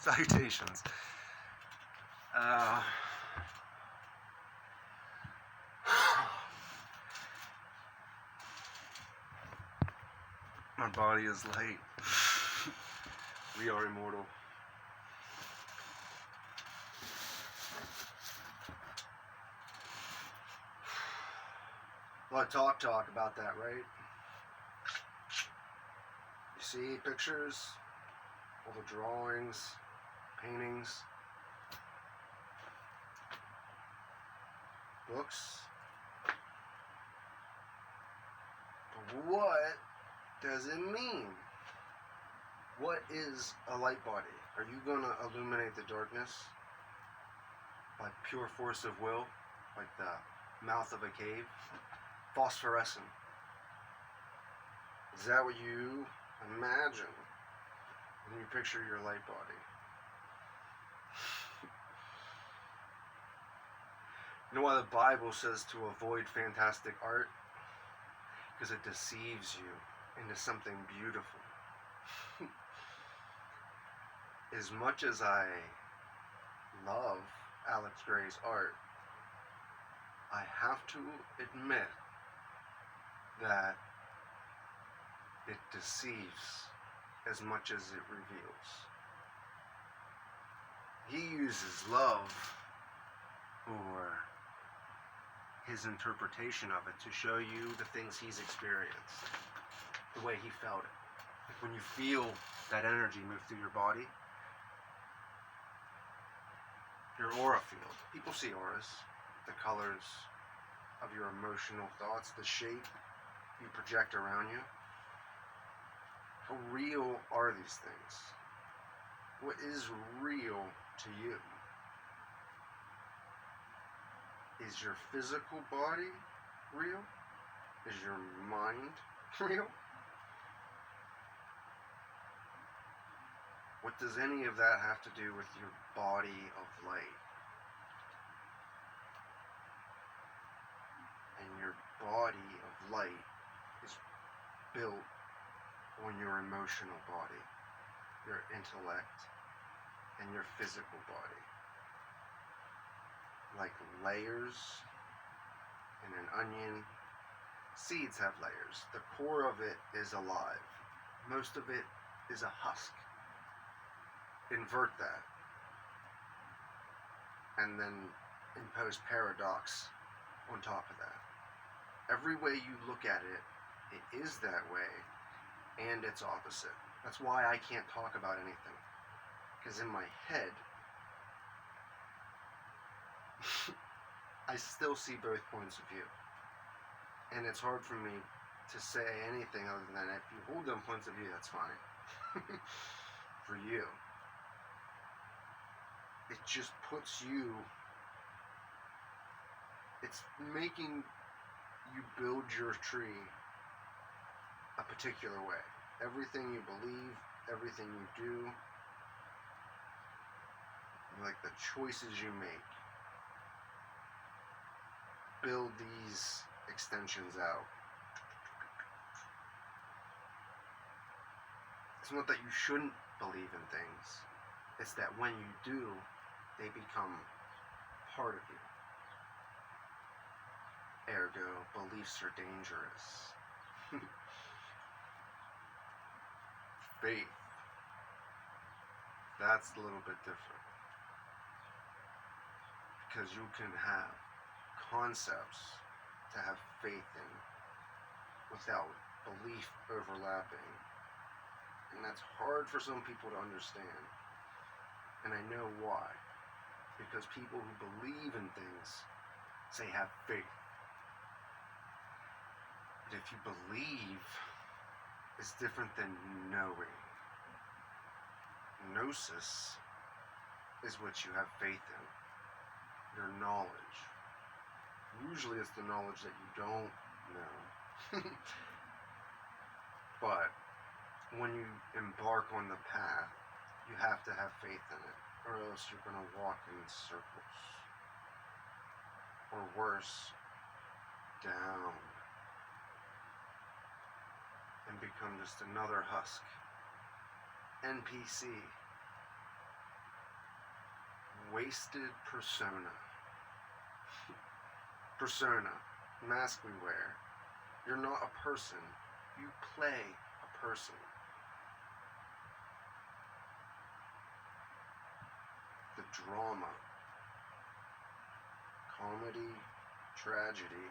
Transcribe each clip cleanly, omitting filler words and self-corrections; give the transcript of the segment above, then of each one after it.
Salutations. My body is light. We are immortal. A lot of talk about that, right? You see pictures, all the drawings, paintings, books. But what does it mean? What is a light body? Are you going to illuminate the darkness by pure force of will, like the mouth of a cave? Phosphorescent. Is that what you imagine when you picture your light body? You know why the Bible says to avoid fantastic art? Because it deceives you into something beautiful. As much as I love Alex Gray's art, I have to admit that it deceives as much as it reveals. He uses love or his interpretation of it to show you the things he's experienced, the way he felt it. Like when you feel that energy move through your body, your aura field. People see auras, the colors of your emotional thoughts, the shape you project around you. How real are these things? What is real to you? Is your physical body real? Is your mind real? What does any of that have to do with your body of light? And your body of light is built on your emotional body, your intellect, and your physical body. Like layers in an onion, seeds have layers. The core of it is alive. Most of it is a husk. Invert that, and then impose paradox on top of that. Every way you look at it, it is that way, and it's opposite. That's why I can't talk about anything, because in my head, I still see both points of view, and it's hard for me to say anything other than if you hold them points of view, that's fine. For you. It just puts you, it's making you build your tree a particular way. Everything you believe, everything you do, like the choices you make, build these extensions out. It's not that you shouldn't believe in things. It's that when you do, they become part of you. Ergo, beliefs are dangerous. Faith. That's a little bit different. Because you can have concepts to have faith in without belief overlapping. And that's hard for some people to understand. And I know why. Because people who believe in things say have faith. But if you believe, it's different than knowing. Gnosis is what you have faith in. Your knowledge. Usually it's the knowledge that you don't know. But when you embark on the path, you have to have faith in it, or else you're going to walk in circles. Or worse, down. And become just another husk. NPC. wasted persona. Persona, mask we wear. You're not a person. You play a person. The drama, comedy, tragedy.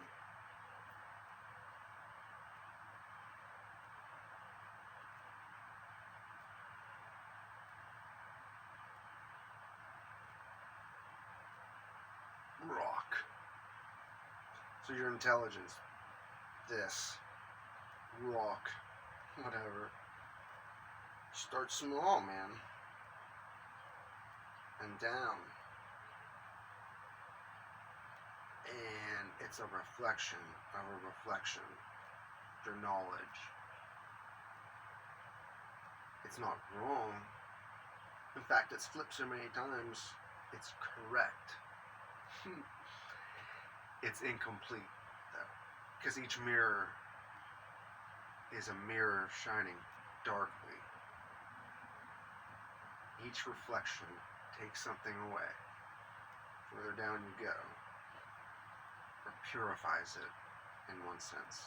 Rock. So your intelligence, this, rock, whatever. Start small, man. And down. And it's a reflection of a reflection. Your knowledge. It's not wrong. In fact, it's flipped so many times, it's correct. It's incomplete, though, because each mirror is a mirror shining darkly. Each reflection takes something away. Further down you go, or purifies it, in one sense.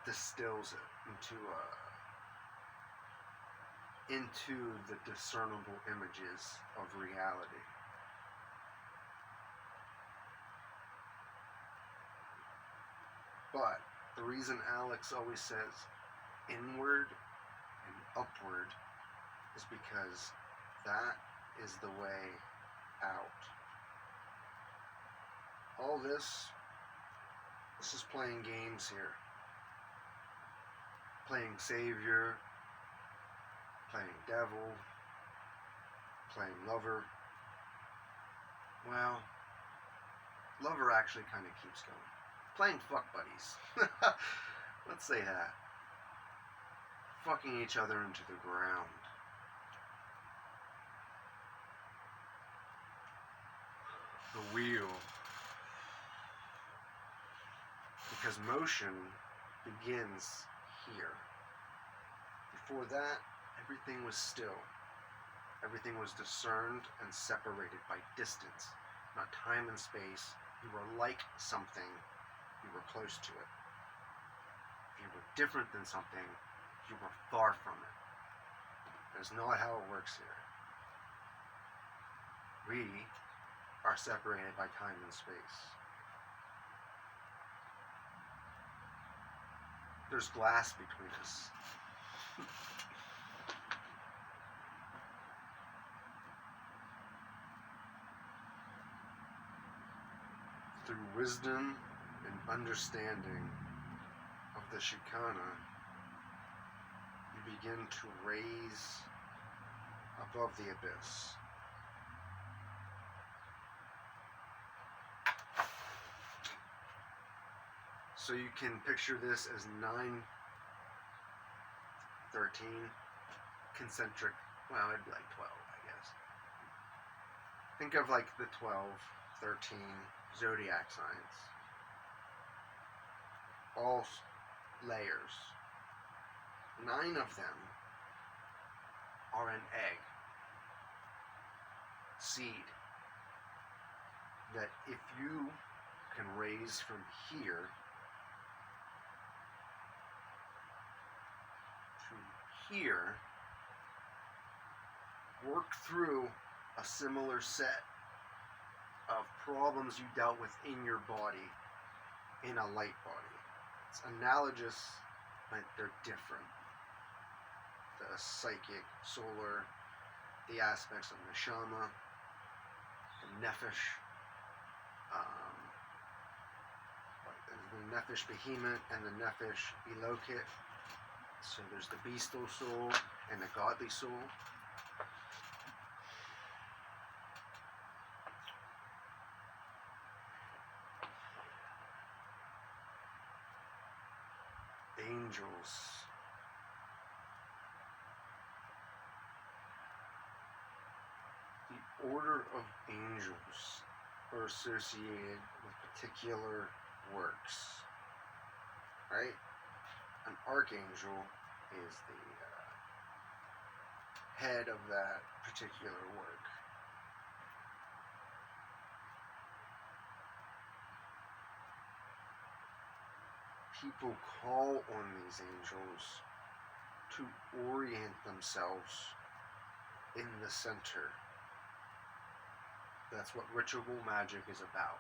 Distills it into the discernible images of reality. But the reason Alex always says inward and upward is because that is the way out. All this is playing games here. Playing Savior, playing Devil, playing Lover. Well, Lover actually kind of keeps going. Playing fuck buddies. Let's say that. Fucking each other into the ground. The wheel. Because motion begins here. Before that, everything was still. Everything was discerned and separated by distance, not time and space. You were like something, you were close to it. If you were different than something, you were far from it. That's not how it works here. We are separated by time and space. There's glass between us. Through wisdom and understanding of the Shikana, you begin to raise above the abyss. So you can picture this as 9, 13 concentric, well, it'd be like 12, I guess. Think of like the 12, 13 zodiac signs. All layers. 9 of them are an egg. Seed. That if you can raise from here to here, work through a similar set of problems you dealt with in your body in a light body. It's analogous, but they're different. The psychic, solar, the aspects of neshama, the nefesh, the nefesh behemoth and the nefesh elokit. So there's the bestial soul and the godly soul. Angels. The order of angels are associated with particular works, right? An archangel is the head of that particular work. people call on these angels to orient themselves in the center. That's what ritual magic is about.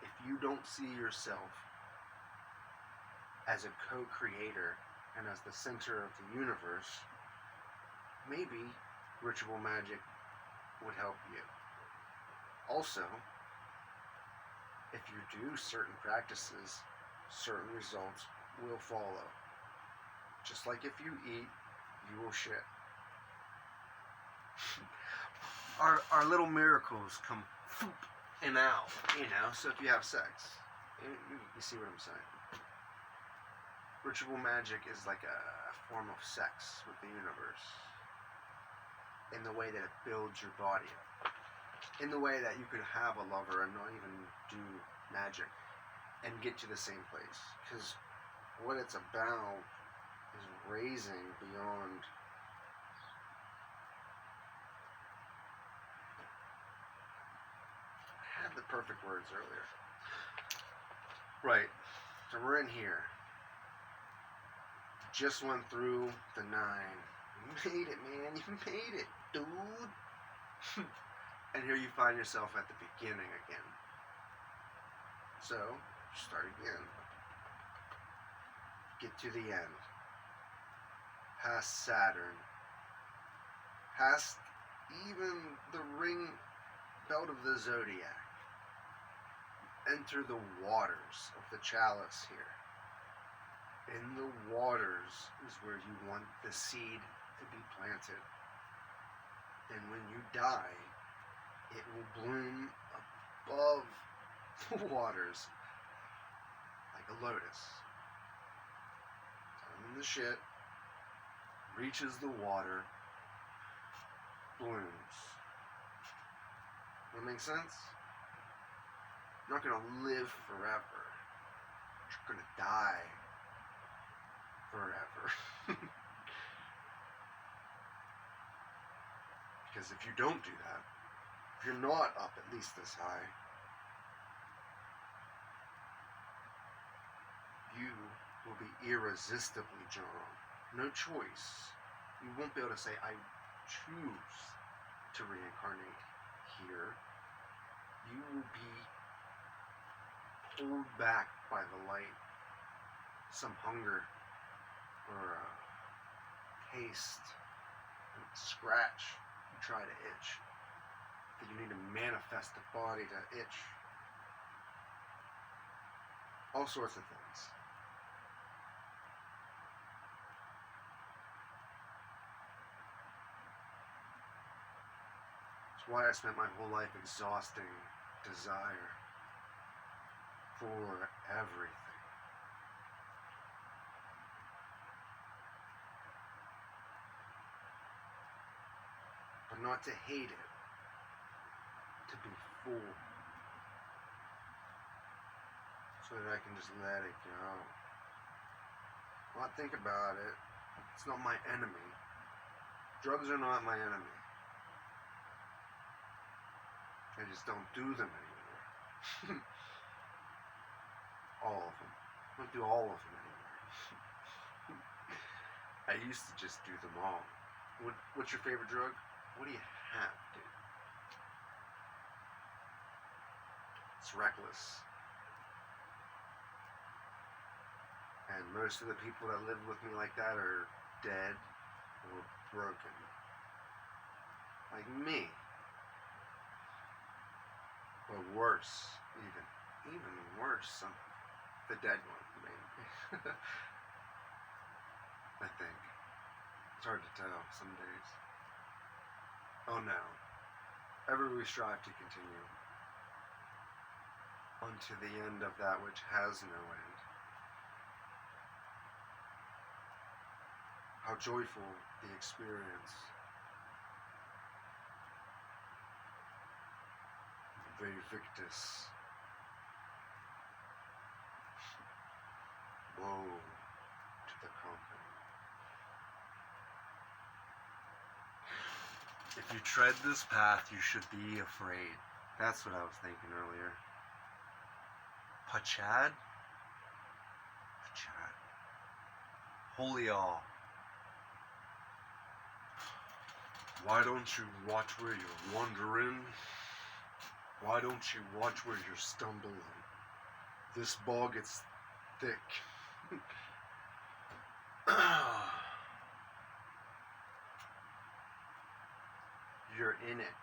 If you don't see yourself as a co-creator and as the center of the universe, maybe ritual magic would help you. Also, if you do certain practices, certain results will follow. Just like if you eat, you will shit. Our little miracles come and out, so if you have sex, you see what I'm saying. Ritual magic is like a form of sex with the universe, in the way that it builds your body up, in the way that you could have a lover and not even do magic and get to the same place. Because what it's about is raising beyond I had the perfect words earlier. Right. So we're in here. Just went through the 9. You made it, man. You made it, dude. And here you find yourself at the beginning again. So, start again. Get to the end. Past Saturn. Past even the ring belt of the zodiac. Enter the waters of the chalice here. In the waters is where you want the seed to be planted. And when you die, it will bloom above the waters like a lotus. Time in the shit, reaches the water, blooms. That makes sense? You're not going to live forever. You're going to die forever. Because if you don't do that, if you're not up at least this high, you will be irresistibly drawn. No choice. You won't be able to say, I choose to reincarnate here. You will be pulled back by the light. Some hunger or a taste, a scratch. You try to itch. That you need to manifest the body to itch. All sorts of things. That's why I spent my whole life exhausting desire for everything. But not to hate it, to be full, so that I can just let it go. Not think about it. It's not my enemy. Drugs are not my enemy. I just don't do them anymore. All of them. I don't do all of them anymore. I used to just do them all. What's your favorite drug? What do you have, dude? It's reckless. And most of the people that live with me like that are dead or broken. Like me. Or worse, even worse, the dead one, maybe. I think. It's hard to tell some days. Oh no. Ever we strive to continue unto the end of that which has no end. How joyful the experience. Victus. Woe to the conquering. If you tread this path, you should be afraid. That's what I was thinking earlier. Pachad? Pachad. Holy all. Why don't you watch where you're wandering? Why don't you watch where you're stumbling? This ball gets thick. You're in it.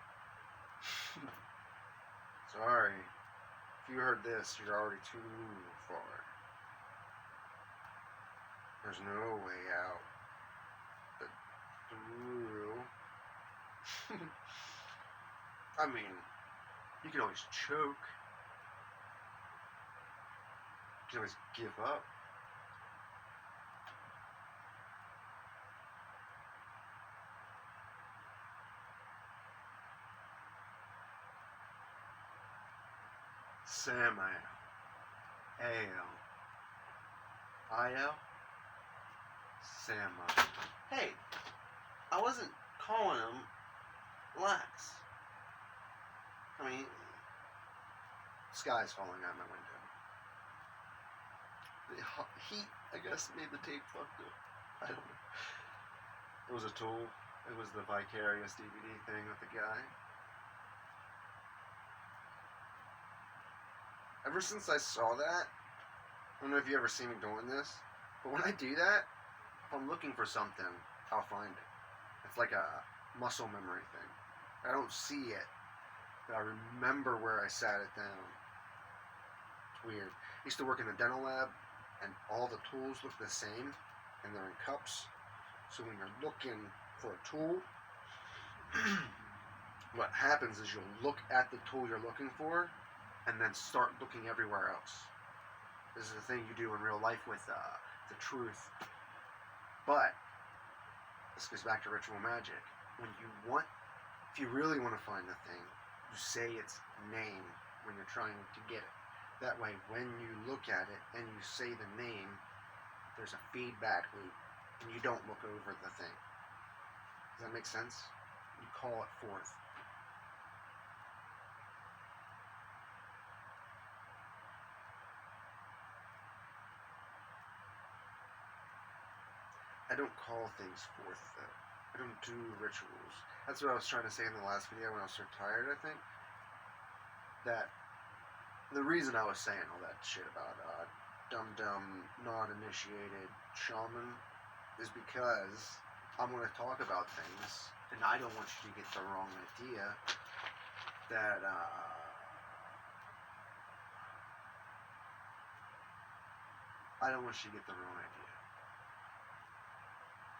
Sorry. If you heard this, you're already too far. There's no way out but through. I mean, you can always choke. You can always give up. Samael. I-L. Samael. Hey, I wasn't calling him lax. I mean, sky's falling out my window. The heat, I guess, made the tape fucked up. I don't know. It was a tool. It was the Vicarious DVD thing with the guy. Ever since I saw that, I don't know if you ever see me doing this, but when I do that, if I'm looking for something, I'll find it. It's like a muscle memory thing. I don't see it, but I remember where I sat it down. It's weird. I used to work in the dental lab, and all the tools look the same, and they're in cups. So when you're looking for a tool, what happens is you'll look at the tool you're looking for, and then start looking everywhere else. This is the thing you do in real life with the truth. But this goes back to ritual magic. If you really want to find the thing, you say its name when you're trying to get it. That way, when you look at it and you say the name, there's a feedback loop, and you don't look over the thing. Does that make sense? You call it forth. I don't call things forth, though. I don't do rituals. That's what I was trying to say in the last video when I was so tired, I think. That the reason I was saying all that shit about dumb, non-initiated shaman is because I'm going to talk about things, and I don't want you to get the wrong idea that I don't want you to get the wrong idea.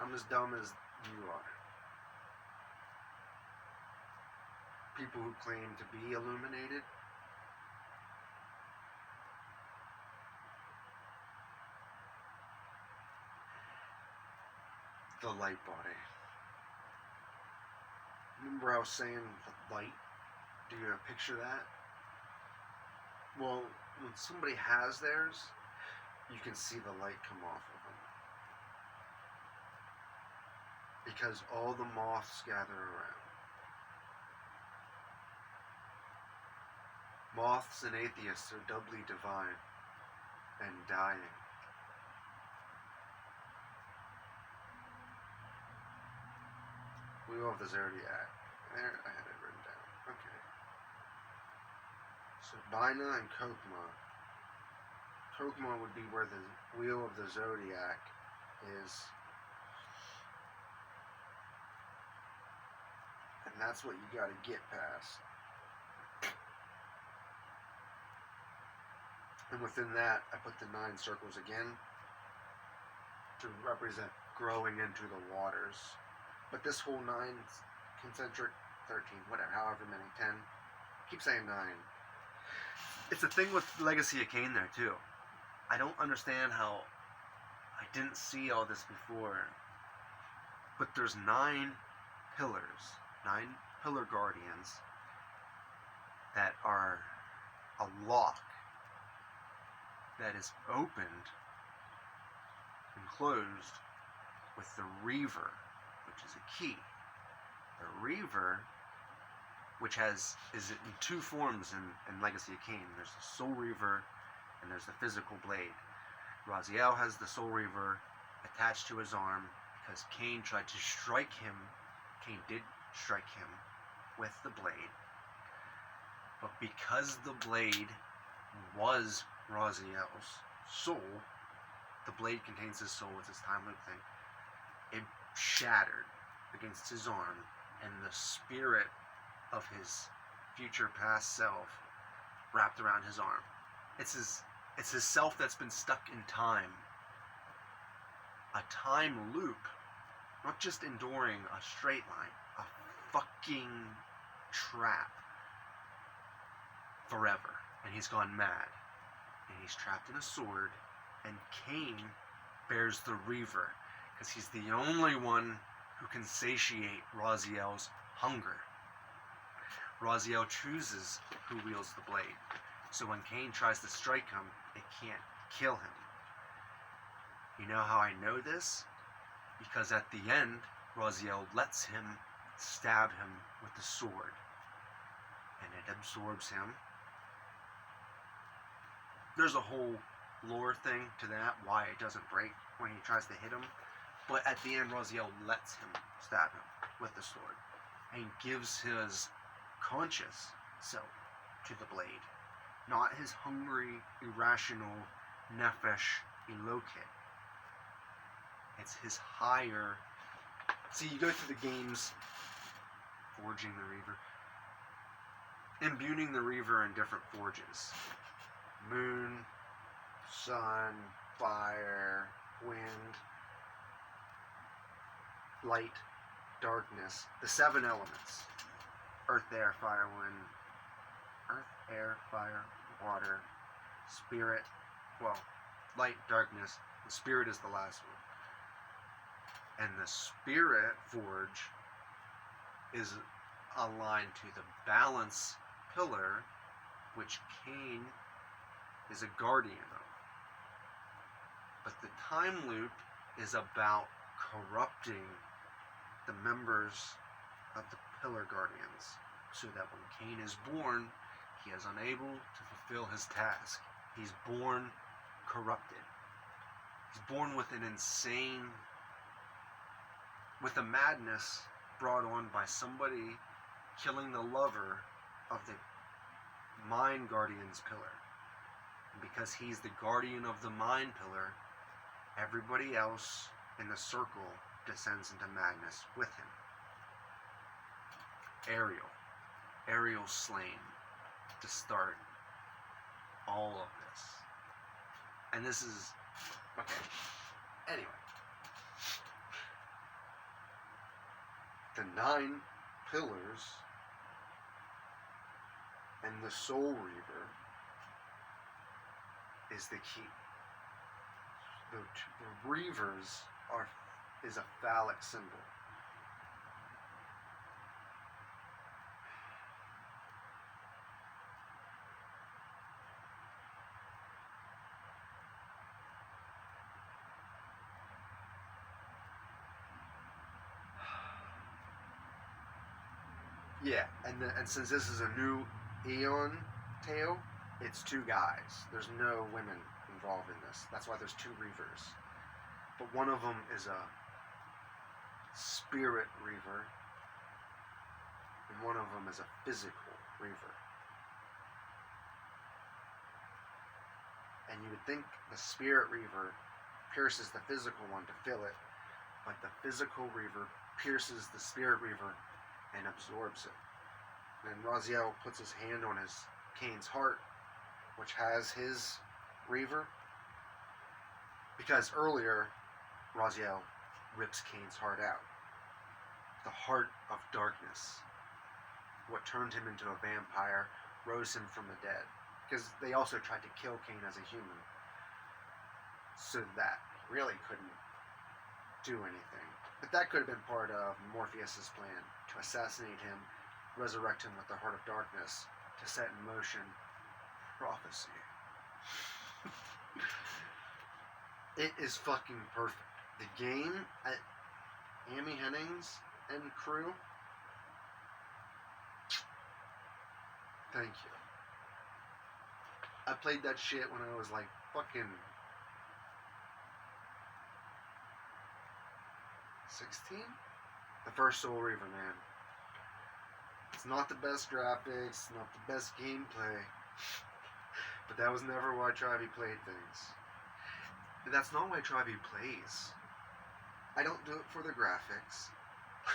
I'm as dumb as you are. People who claim to be illuminated, the light body. Remember I was saying the light? Do you picture that? Well, when somebody has theirs, you can see the light come off of them. Because all the moths gather around. Moths and atheists are doubly divine and dying. Wheel of the Zodiac. There, I had it written down. Okay. So Bina and Kokma. Kokma would be where the Wheel of the Zodiac is. And that's what you gotta get past. And within that, I put the 9 circles again to represent growing into the waters. But this whole 9 concentric, 13, whatever, however many, 10, keep saying 9. It's a thing with Legacy of Kain there too. I don't understand how I didn't see all this before. But there's 9 pillars, 9 pillar guardians that are a lock that is opened and closed with the Reaver, which is a key. The Reaver, which is in 2 forms in Legacy of Kain. There's the Soul Reaver and there's the physical blade. Raziel has the Soul Reaver, attached to his arm because Cain tried to strike him. Cain did strike him with the blade, but because the blade was Raziel's soul, the blade contains his soul, it's his time loop thing, it shattered against his arm, and the spirit of his future past self wrapped around his arm. It's his self that's been stuck in time. A time loop, not just enduring a straight line, a fucking trap forever. And he's gone mad. And he's trapped in a sword. And Cain bears the Reaver, because he's the only one who can satiate Raziel's hunger. Raziel chooses who wields the blade. So when Cain tries to strike him, it can't kill him. You know how I know this? Because at the end, Raziel lets him stab him with the sword. And it absorbs him. There's a whole lore thing to that, why it doesn't break when he tries to hit him. But at the end, Raziel lets him stab him with the sword. And gives his conscious self to the blade. Not his hungry, irrational, nefesh elokit. It's his higher... See, you go through the games, forging the Reaver, imbuing the Reaver in different forges. Moon, sun, fire, wind, light, darkness. The 7 elements. Earth, air, fire, wind. Earth, air, fire, water, spirit. Well, light, darkness. The spirit is the last one. And the spirit forge is aligned to the balance pillar, which Cain is a guardian of. But the time loop is about corrupting the members of the pillar guardians, so that when Cain is born, he is unable to fulfill his task. He's born corrupted. He's born with an insane, with a madness brought on by somebody killing the lover of the mind guardian's pillar. And because he's the guardian of the mind pillar, everybody else in the circle descends into madness with him. Ariel slain to start all of this. And this is... okay. Anyway. The 9 pillars and the Soul Reaver is the key. The Reavers is a phallic symbol. Yeah, and since this is a new Eon tale, it's 2 guys. There's no women involved in this. That's why there's 2 Reavers. But one of them is a spirit Reaver, and one of them is a physical Reaver. And you would think the spirit Reaver pierces the physical one to fill it, but the physical Reaver pierces the spirit Reaver and absorbs it. And Raziel puts his hand on Cain's heart, which has his Reaver, because earlier Raziel rips Cain's heart out. The heart of darkness. What turned him into a vampire, rose him from the dead. Because they also tried to kill Cain as a human, so that he really couldn't do anything. But that could have been part of Morpheus' plan, to assassinate him, resurrect him with the heart of darkness, to set in motion prophecy. It is fucking perfect. The game at Amy Hennings and crew, thank you. I played that shit when I was like fucking 16? The first Soul Reaver, man. It's not the best graphics, not the best gameplay, but that was never why Trivy played things. That's not why Trivy plays. I don't do it for the graphics.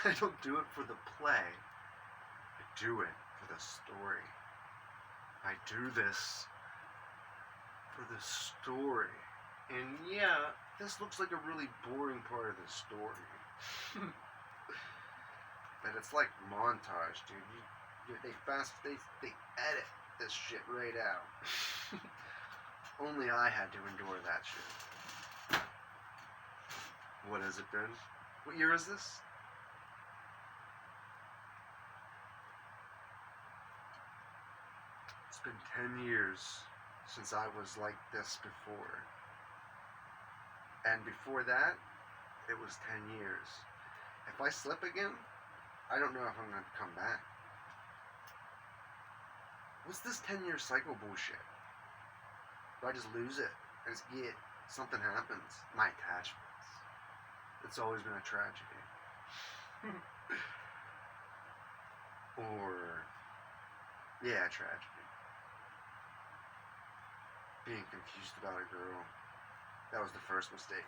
I don't do it for the play. I do it for the story. I do this for the story. And yeah, this looks like a really boring part of the story. But it's like montage, dude. They edit this shit right out. Only I had to endure that shit. What has it been? What year is this? It's been 10 years since I was like this before. And before that, it was 10 years. If I slip again, I don't know if I'm going to come back. What's this 10-year cycle bullshit? Do I just lose it? I just get something happens. My attachments. It's always been a tragedy. Or, yeah, tragedy. Being confused about a girl. That was the first mistake.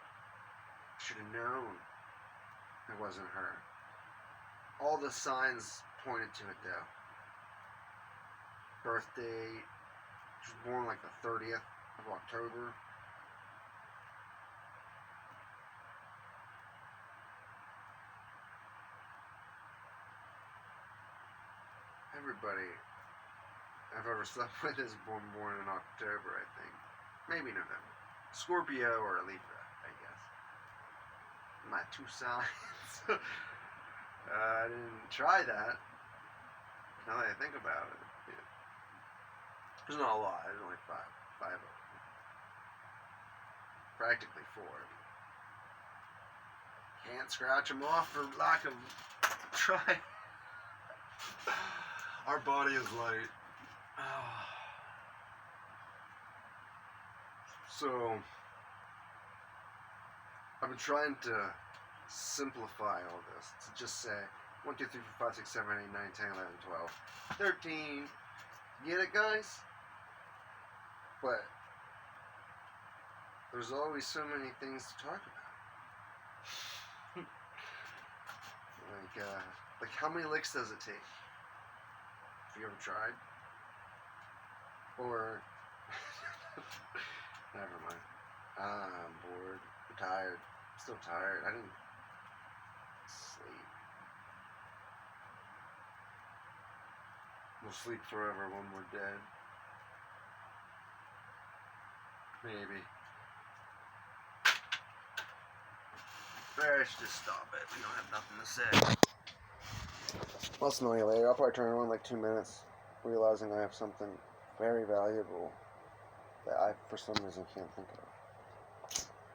Should have known it wasn't her. All the signs pointed to it though. Birth date. She was born like the 30th of October. Everybody I've ever slept with is born in October, I think. Maybe November. Scorpio or a Libra, I guess. My two signs. I didn't try that. Now that I think about it. Yeah. There's not a lot. There's only five of them. Practically 4. Can't scratch them off for lack of trying. Our body is light. So, I've been trying to simplify all this to just say 1, 2, 3, 4, 5, 6, 7, 8, 9, 10, 11, 12, 13. Get it, guys? But there's always so many things to talk about. Like how many licks does it take? Have you ever tried? Or never mind. I'm bored. I'm tired. I'm still tired. I didn't sleep. We'll sleep forever when we're dead. Maybe. Let's just stop it. We don't have nothing to say. I'll smell you later. I'll probably turn around in like 2 minutes, realizing I have something very valuable that I, for some reason, can't think of.